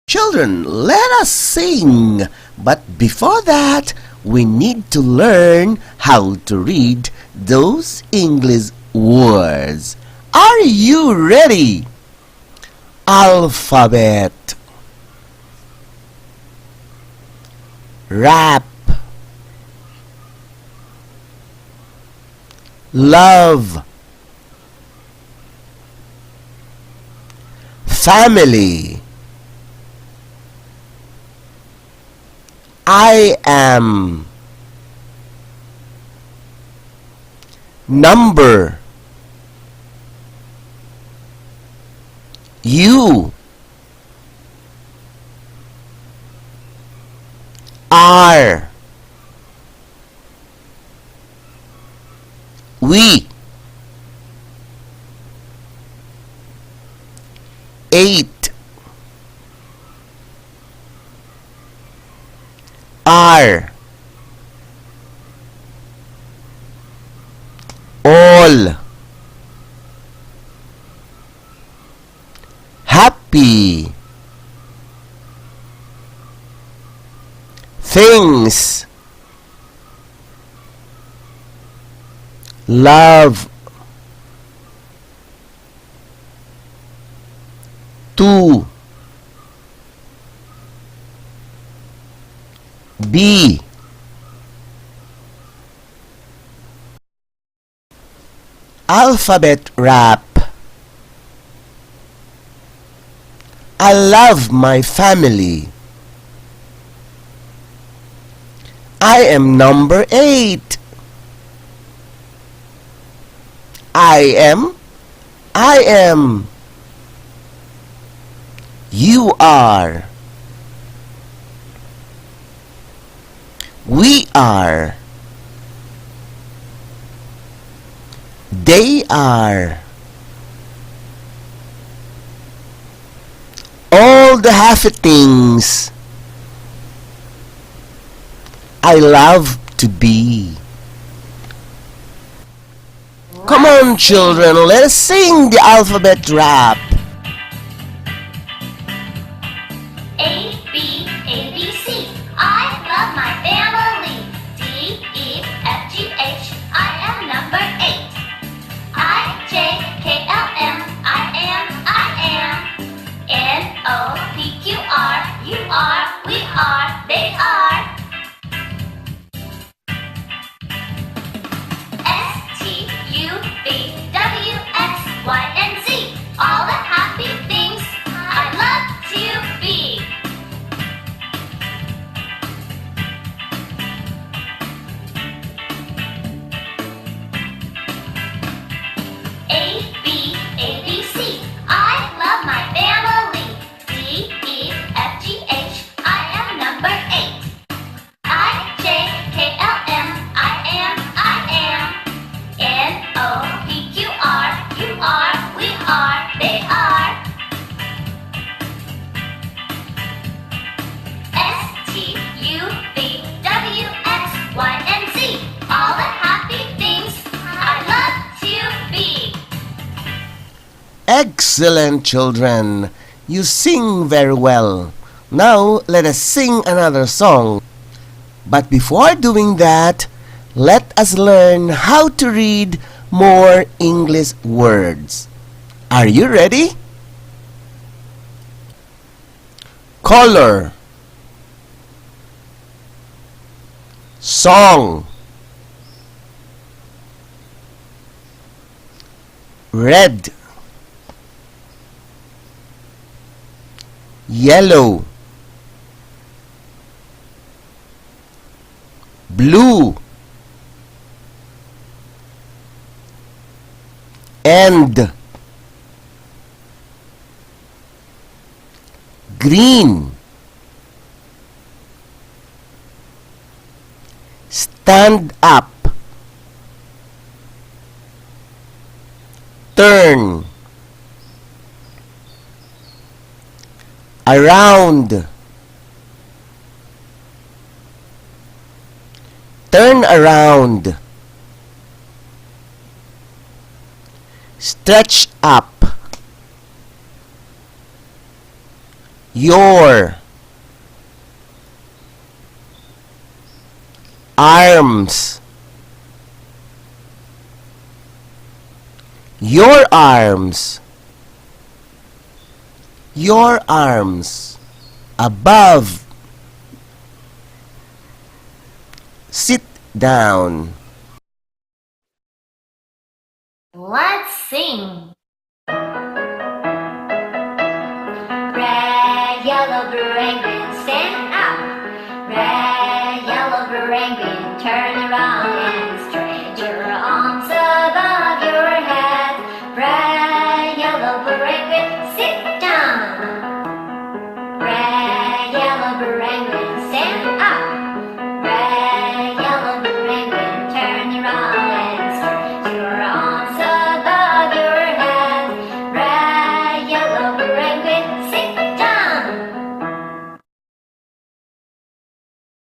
Children, let us sing. But before that, we need to learn how to read those English words. Are you ready? Alphabet, rap, love, family, I am, number, you, are, we, 8, are, all, happy, things, love, to, be, alphabet rap. I love my family. I am number 8. I am. You are. We are. They are. All the happy things I love to be. Come on, children, let's sing the alphabet rap. A, B, A, B, C. I love my family. D, E, F, G, H. I am number 8. I, J, K, L, M. I am. N, O, P, Q, R. You are, we are, they are. S, T, U, V, W, X, Y, and Z. All the happy things I love to be. A, B, A, B, C. I love my family. D, E, F, G, H. I am number 8. I, J, K, L, M. I am. N, O, P, Q, R. You are, we are, they are. S, T, U, V, W, X, Y, and Z. All the happy things I love to be. Excellent, children. You sing very well. Now let us sing another song. But before doing that, let us learn how to read more English words. Are you ready? Color, song, red, yellow, blue, and green. Stand up, turn, around, turn around, stretch up, Your arms. Your arms. Your arms. Above. Sit down. Let's sing. Red, yellow, blue, and green.